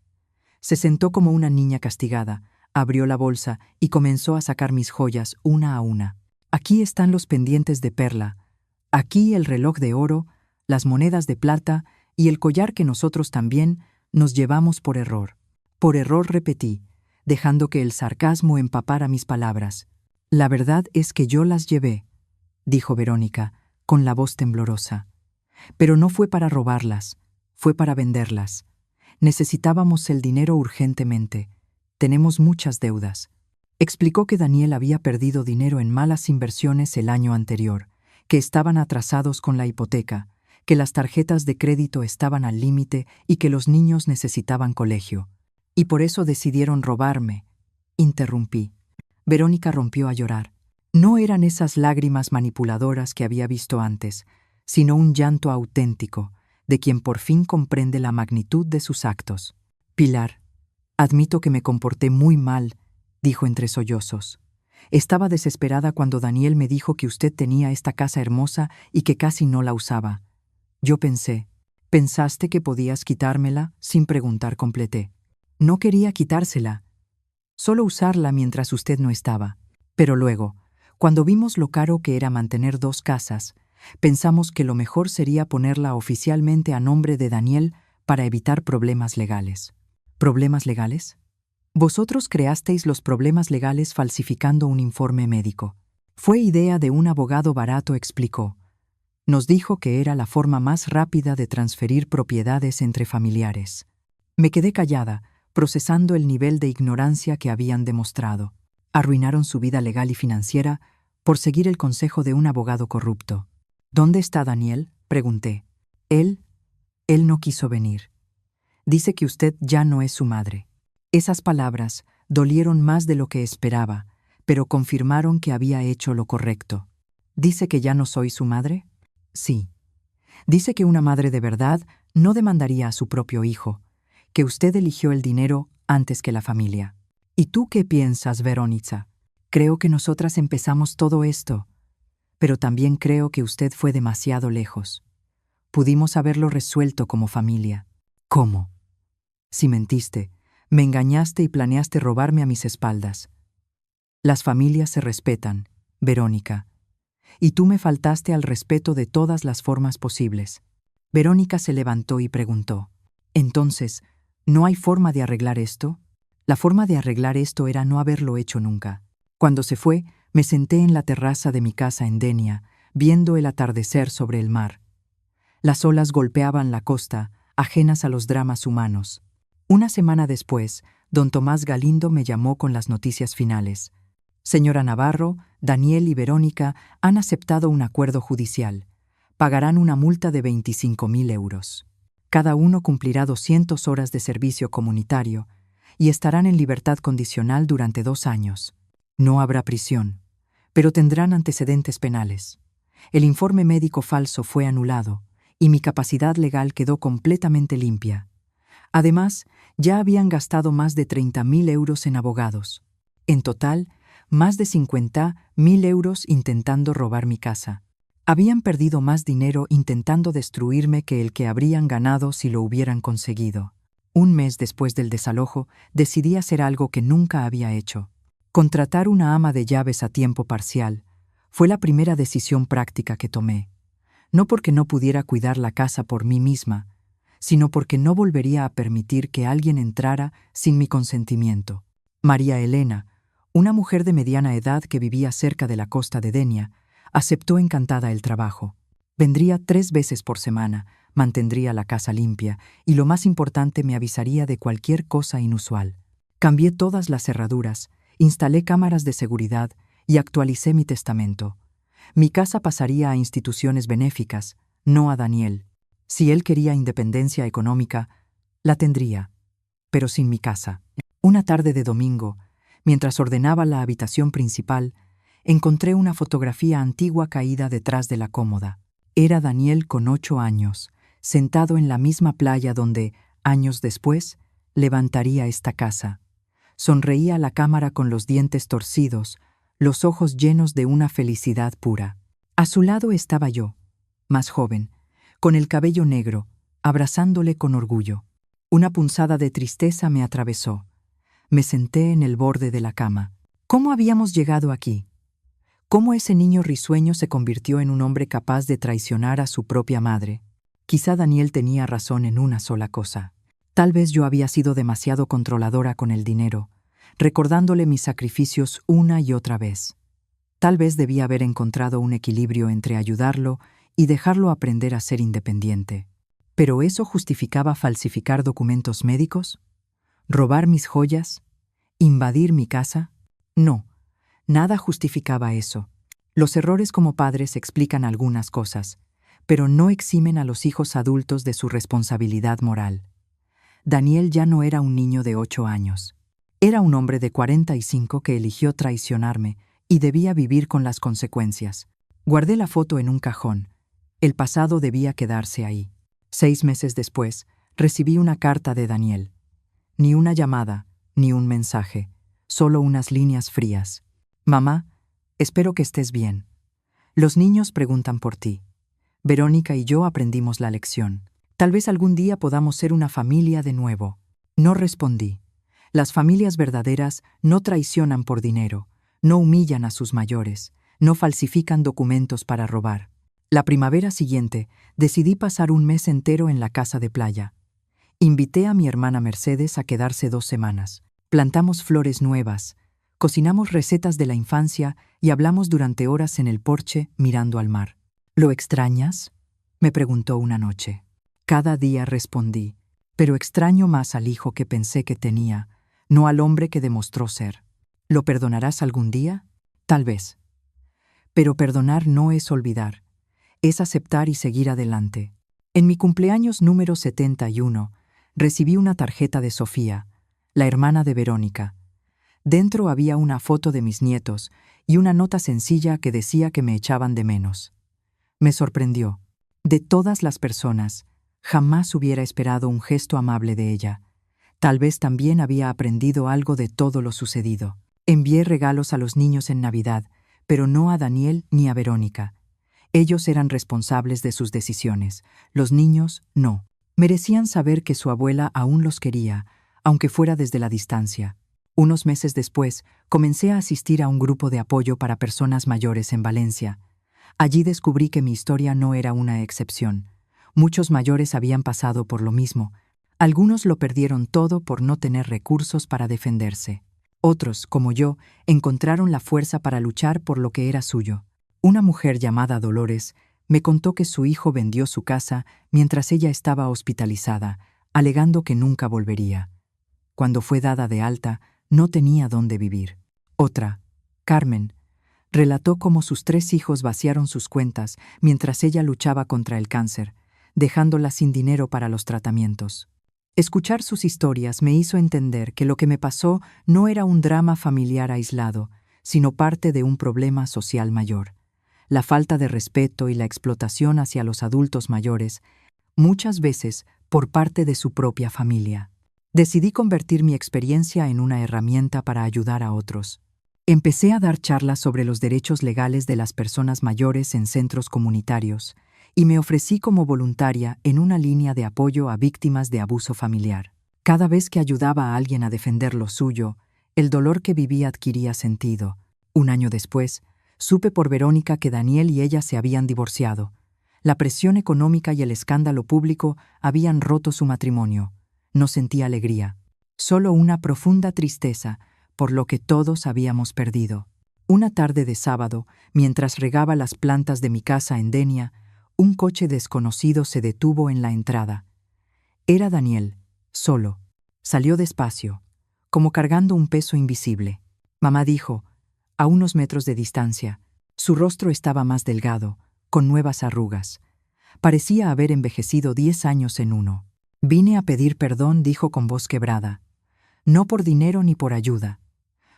[SPEAKER 1] Se sentó como una niña castigada, abrió la bolsa y comenzó a sacar mis joyas una a una. Aquí están los pendientes de perla, aquí el reloj de oro, las monedas de plata y el collar que nosotros también nos llevamos por error. Por error repetí, dejando que el sarcasmo empapara mis palabras. La verdad es que yo las llevé, dijo Verónica, con la voz temblorosa. Pero no fue para robarlas, fue para venderlas. Necesitábamos el dinero urgentemente. Tenemos muchas deudas. Explicó que Daniel había perdido dinero en malas inversiones el año anterior, que estaban atrasados con la hipoteca, que las tarjetas de crédito estaban al límite y que los niños necesitaban colegio. Y por eso decidieron robarme. Interrumpí. Verónica rompió a llorar. No eran esas lágrimas manipuladoras que había visto antes, sino un llanto auténtico, de quien por fin comprende la magnitud de sus actos. Pilar, admito que me comporté muy mal, dijo entre sollozos. Estaba desesperada cuando Daniel me dijo que usted tenía esta casa hermosa y que casi no la usaba. Yo pensé, ¿pensaste que podías quitármela? Sin preguntar completé. No quería quitársela, solo usarla mientras usted no estaba. Pero luego, cuando vimos lo caro que era mantener 2 casas, pensamos que lo mejor sería ponerla oficialmente a nombre de Daniel para evitar problemas legales. ¿Problemas legales? Vosotros creasteis los problemas legales falsificando un informe médico. Fue idea de un abogado barato, explicó. Nos dijo que era la forma más rápida de transferir propiedades entre familiares. Me quedé callada, procesando el nivel de ignorancia que habían demostrado. Arruinaron su vida legal y financiera por seguir el consejo de un abogado corrupto. ¿Dónde está Daniel?, pregunté. Él no quiso venir. Dice que usted ya no es su madre. Esas palabras dolieron más de lo que esperaba, pero confirmaron que había hecho lo correcto. ¿Dice que ya no soy su madre? Sí. Dice que una madre de verdad no demandaría a su propio hijo, que usted eligió el dinero antes que la familia. ¿Y tú qué piensas, Verónica? Creo que nosotras empezamos todo esto, pero también creo que usted fue demasiado lejos. Pudimos haberlo resuelto como familia. ¿Cómo? Si mentiste, me engañaste y planeaste robarme a mis espaldas. Las familias se respetan, Verónica, y tú me faltaste al respeto de todas las formas posibles. Verónica se levantó y preguntó, «Entonces, ¿no hay forma de arreglar esto?» La forma de arreglar esto era no haberlo hecho nunca. Cuando se fue, me senté en la terraza de mi casa en Denia, viendo el atardecer sobre el mar. Las olas golpeaban la costa, ajenas a los dramas humanos. Una semana después, don Tomás Galindo me llamó con las noticias finales. Señora Navarro, Daniel y Verónica han aceptado un acuerdo judicial. Pagarán una multa de 25.000 euros. Cada uno cumplirá 200 horas de servicio comunitario y estarán en libertad condicional durante 2 años. No habrá prisión, pero tendrán antecedentes penales. El informe médico falso fue anulado y mi capacidad legal quedó completamente limpia. Además, ya habían gastado más de 30.000 euros en abogados. En total, más de 50.000 euros intentando robar mi casa. Habían perdido más dinero intentando destruirme que el que habrían ganado si lo hubieran conseguido. Un mes después del desalojo, decidí hacer algo que nunca había hecho. Contratar una ama de llaves a tiempo parcial fue la primera decisión práctica que tomé. No porque no pudiera cuidar la casa por mí misma, sino porque no volvería a permitir que alguien entrara sin mi consentimiento. María Elena, una mujer de mediana edad que vivía cerca de la costa de Denia, aceptó encantada el trabajo. Vendría 3 veces por semana, mantendría la casa limpia y, lo más importante, me avisaría de cualquier cosa inusual. Cambié todas las cerraduras, instalé cámaras de seguridad y actualicé mi testamento. Mi casa pasaría a instituciones benéficas, no a Daniel. Si él quería independencia económica, la tendría, pero sin mi casa. Una tarde de domingo, mientras ordenaba la habitación principal, encontré una fotografía antigua caída detrás de la cómoda. Era Daniel con 8 años, sentado en la misma playa donde, años después, levantaría esta casa. Sonreía a la cámara con los dientes torcidos, los ojos llenos de una felicidad pura. A su lado estaba yo, más joven, con el cabello negro, abrazándole con orgullo. Una punzada de tristeza me atravesó. Me senté en el borde de la cama. ¿Cómo habíamos llegado aquí? ¿Cómo ese niño risueño se convirtió en un hombre capaz de traicionar a su propia madre? Quizá Daniel tenía razón en una sola cosa. Tal vez yo había sido demasiado controladora con el dinero, recordándole mis sacrificios una y otra vez. Tal vez debía haber encontrado un equilibrio entre ayudarlo y dejarlo aprender a ser independiente. ¿Pero eso justificaba falsificar documentos médicos? ¿Robar mis joyas? ¿Invadir mi casa? No, nada justificaba eso. Los errores como padres explican algunas cosas, pero no eximen a los hijos adultos de su responsabilidad moral. Daniel ya no era un niño de 8 años. Era un hombre de 45 que eligió traicionarme y debía vivir con las consecuencias. Guardé la foto en un cajón. El pasado debía quedarse ahí. 6 meses después, recibí una carta de Daniel. Ni una llamada, ni un mensaje, solo unas líneas frías. Mamá, espero que estés bien. Los niños preguntan por ti. Verónica y yo aprendimos la lección. Tal vez algún día podamos ser una familia de nuevo. No respondí. Las familias verdaderas no traicionan por dinero, no humillan a sus mayores, no falsifican documentos para robar. La primavera siguiente, decidí pasar un mes entero en la casa de playa. Invité a mi hermana Mercedes a quedarse 2 semanas. Plantamos flores nuevas, cocinamos recetas de la infancia y hablamos durante horas en el porche mirando al mar. ¿Lo extrañas?, me preguntó una noche. Cada día respondí, pero extraño más al hijo que pensé que tenía, no al hombre que demostró ser. ¿Lo perdonarás algún día? Tal vez. Pero perdonar no es olvidar, es aceptar y seguir adelante. En mi cumpleaños número 71, recibí una tarjeta de Sofía, la hermana de Verónica. Dentro había una foto de mis nietos y una nota sencilla que decía que me echaban de menos. Me sorprendió. De todas las personas, jamás hubiera esperado un gesto amable de ella. Tal vez también había aprendido algo de todo lo sucedido. Envié regalos a los niños en Navidad, pero no a Daniel ni a Verónica. Ellos eran responsables de sus decisiones, los niños no. Merecían saber que su abuela aún los quería, aunque fuera desde la distancia. Unos meses después, comencé a asistir a un grupo de apoyo para personas mayores en Valencia. Allí descubrí que mi historia no era una excepción. Muchos mayores habían pasado por lo mismo. Algunos lo perdieron todo por no tener recursos para defenderse. Otros, como yo, encontraron la fuerza para luchar por lo que era suyo. Una mujer llamada Dolores me contó que su hijo vendió su casa mientras ella estaba hospitalizada, alegando que nunca volvería. Cuando fue dada de alta, no tenía dónde vivir. Otra, Carmen, relató cómo sus 3 hijos vaciaron sus cuentas mientras ella luchaba contra el cáncer, dejándola sin dinero para los tratamientos. Escuchar sus historias me hizo entender que lo que me pasó no era un drama familiar aislado, sino parte de un problema social mayor. La falta de respeto y la explotación hacia los adultos mayores, muchas veces por parte de su propia familia. Decidí convertir mi experiencia en una herramienta para ayudar a otros. Empecé a dar charlas sobre los derechos legales de las personas mayores en centros comunitarios y me ofrecí como voluntaria en una línea de apoyo a víctimas de abuso familiar. Cada vez que ayudaba a alguien a defender lo suyo, el dolor que vivía adquiría sentido. Un año después, supe por Verónica que Daniel y ella se habían divorciado. La presión económica y el escándalo público habían roto su matrimonio. No sentí alegría, solo una profunda tristeza por lo que todos habíamos perdido. Una tarde de sábado, mientras regaba las plantas de mi casa en Denia, un coche desconocido se detuvo en la entrada. Era Daniel, solo. Salió despacio, como cargando un peso invisible. Mamá dijo, a unos metros de distancia. Su rostro estaba más delgado, con nuevas arrugas. Parecía haber envejecido 10 años en uno. Vine a pedir perdón, dijo con voz quebrada. No por dinero ni por ayuda,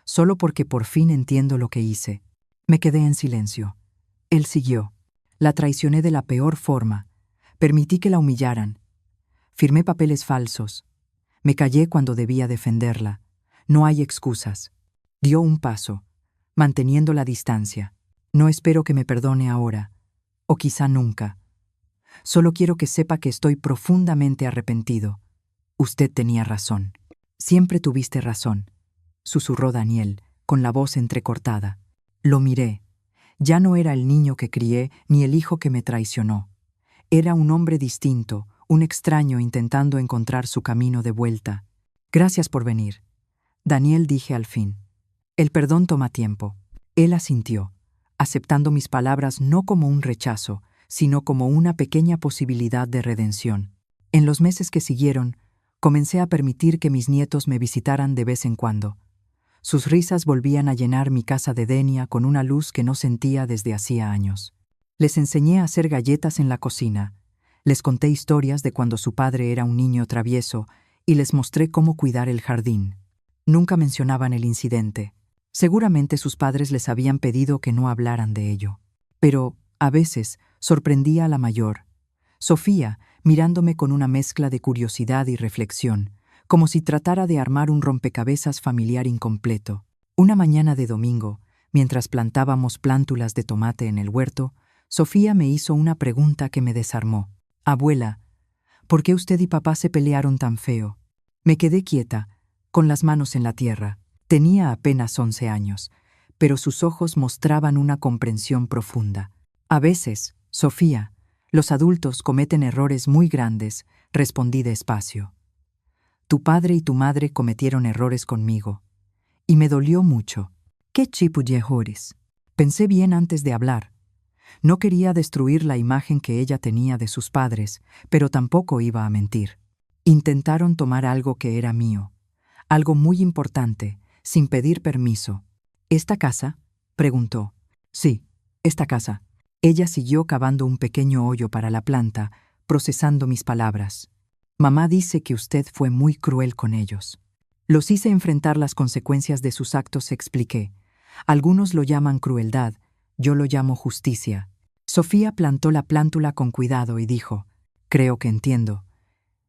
[SPEAKER 1] solo porque por fin entiendo lo que hice. Me quedé en silencio. Él siguió. La traicioné de la peor forma. Permití que la humillaran. Firmé papeles falsos. Me callé cuando debía defenderla. No hay excusas. Dio un paso, manteniendo la distancia. No espero que me perdone ahora, o quizá nunca. Solo quiero que sepa que estoy profundamente arrepentido. Usted tenía razón. Siempre tuviste razón, susurró Daniel, con la voz entrecortada. Lo miré. Ya no era el niño que crié ni el hijo que me traicionó. Era un hombre distinto, un extraño intentando encontrar su camino de vuelta. Gracias por venir. Daniel, dije al fin. El perdón toma tiempo. Él asintió, aceptando mis palabras no como un rechazo, sino como una pequeña posibilidad de redención. En los meses que siguieron, comencé a permitir que mis nietos me visitaran de vez en cuando. Sus risas volvían a llenar mi casa de Denia con una luz que no sentía desde hacía años. Les enseñé a hacer galletas en la cocina. Les conté historias de cuando su padre era un niño travieso y les mostré cómo cuidar el jardín. Nunca mencionaban el incidente. Seguramente sus padres les habían pedido que no hablaran de ello. Pero, a veces, sorprendía a la mayor, Sofía, mirándome con una mezcla de curiosidad y reflexión, como si tratara de armar un rompecabezas familiar incompleto. Una mañana de domingo, mientras plantábamos plántulas de tomate en el huerto, Sofía me hizo una pregunta que me desarmó. «Abuela, ¿por qué usted y papá se pelearon tan feo?» Me quedé quieta, con las manos en la tierra. Tenía apenas 11 años, pero sus ojos mostraban una comprensión profunda. «A veces, Sofía, los adultos cometen errores muy grandes», respondí despacio. «Tu padre y tu madre cometieron errores conmigo, y me dolió mucho». «¿Qué tipo de errores?» Pensé bien antes de hablar. No quería destruir la imagen que ella tenía de sus padres, pero tampoco iba a mentir. Intentaron tomar algo que era mío, algo muy importante, sin pedir permiso. «¿Esta casa?» preguntó. «Sí, esta casa». Ella siguió cavando un pequeño hoyo para la planta, procesando mis palabras. «Mamá dice que usted fue muy cruel con ellos». Los hice enfrentar las consecuencias de sus actos, expliqué. Algunos lo llaman crueldad, yo lo llamo justicia. Sofía plantó la plántula con cuidado y dijo, «Creo que entiendo.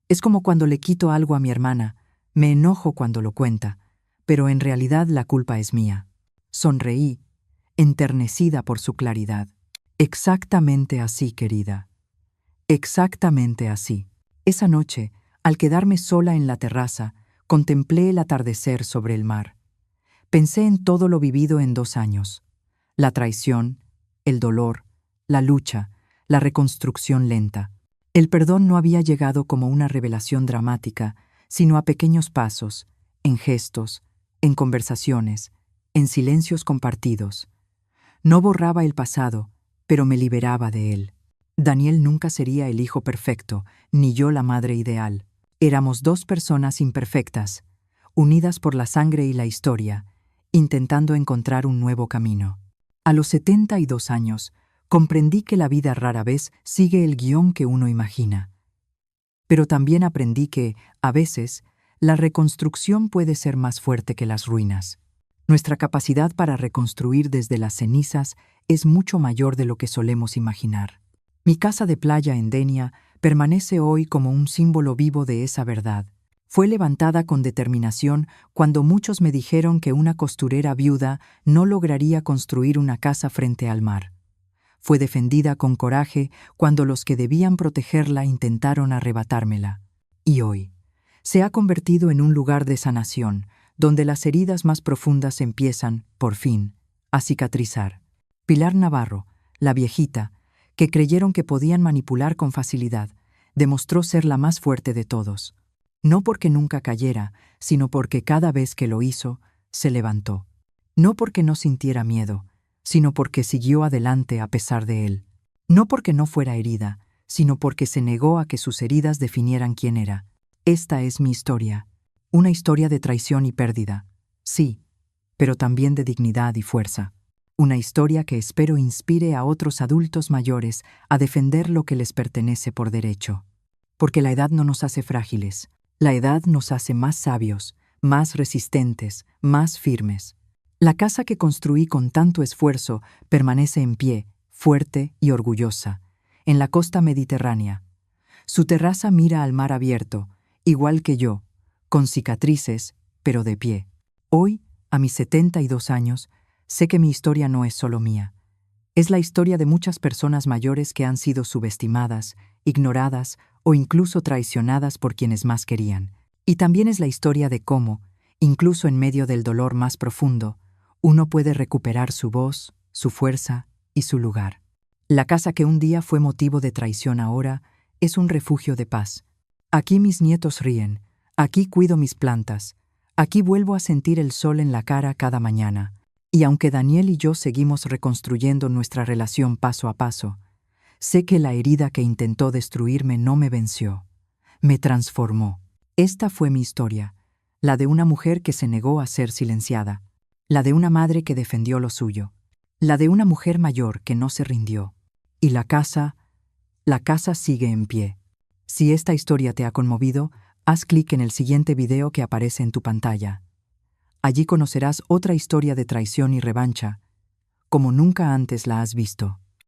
[SPEAKER 1] Es como cuando le quito algo a mi hermana, me enojo cuando lo cuenta, pero en realidad la culpa es mía». Sonreí, enternecida por su claridad. «Exactamente así, querida. Exactamente así». Esa noche, al quedarme sola en la terraza, contemplé el atardecer sobre el mar. Pensé en todo lo vivido en 2 años. La traición, el dolor, la lucha, la reconstrucción lenta. El perdón no había llegado como una revelación dramática, sino a pequeños pasos, en gestos, en conversaciones, en silencios compartidos. No borraba el pasado, pero me liberaba de él. Daniel nunca sería el hijo perfecto, ni yo la madre ideal. Éramos 2 personas imperfectas, unidas por la sangre y la historia, intentando encontrar un nuevo camino. A los 72 años, comprendí que la vida rara vez sigue el guión que uno imagina. Pero también aprendí que, a veces, la reconstrucción puede ser más fuerte que las ruinas. Nuestra capacidad para reconstruir desde las cenizas es mucho mayor de lo que solemos imaginar. Mi casa de playa en Denia permanece hoy como un símbolo vivo de esa verdad. Fue levantada con determinación cuando muchos me dijeron que una costurera viuda no lograría construir una casa frente al mar. Fue defendida con coraje cuando los que debían protegerla intentaron arrebatármela. Y hoy, se ha convertido en un lugar de sanación, donde las heridas más profundas empiezan, por fin, a cicatrizar. Pilar Navarro, la viejita, que creyeron que podían manipular con facilidad, demostró ser la más fuerte de todos. No porque nunca cayera, sino porque cada vez que lo hizo, se levantó. No porque no sintiera miedo, sino porque siguió adelante a pesar de él. No porque no fuera herida, sino porque se negó a que sus heridas definieran quién era. Esta es mi historia. Una historia de traición y pérdida, sí, pero también de dignidad y fuerza. Una historia que espero inspire a otros adultos mayores a defender lo que les pertenece por derecho. Porque la edad no nos hace frágiles, la edad nos hace más sabios, más resistentes, más firmes. La casa que construí con tanto esfuerzo permanece en pie, fuerte y orgullosa, en la costa mediterránea. Su terraza mira al mar abierto, igual que yo, con cicatrices, pero de pie. Hoy, a mis 72 años, sé que mi historia no es solo mía. Es la historia de muchas personas mayores que han sido subestimadas, ignoradas o incluso traicionadas por quienes más querían. Y también es la historia de cómo, incluso en medio del dolor más profundo, uno puede recuperar su voz, su fuerza y su lugar. La casa que un día fue motivo de traición ahora es un refugio de paz. Aquí mis nietos ríen, aquí cuido mis plantas, aquí vuelvo a sentir el sol en la cara cada mañana. Y aunque Daniel y yo seguimos reconstruyendo nuestra relación paso a paso, sé que la herida que intentó destruirme no me venció, me transformó. Esta fue mi historia, la de una mujer que se negó a ser silenciada, la de una madre que defendió lo suyo, la de una mujer mayor que no se rindió. Y la casa sigue en pie. Si esta historia te ha conmovido, haz clic en el siguiente video que aparece en tu pantalla. Allí conocerás otra historia de traición y revancha, como nunca antes la has visto.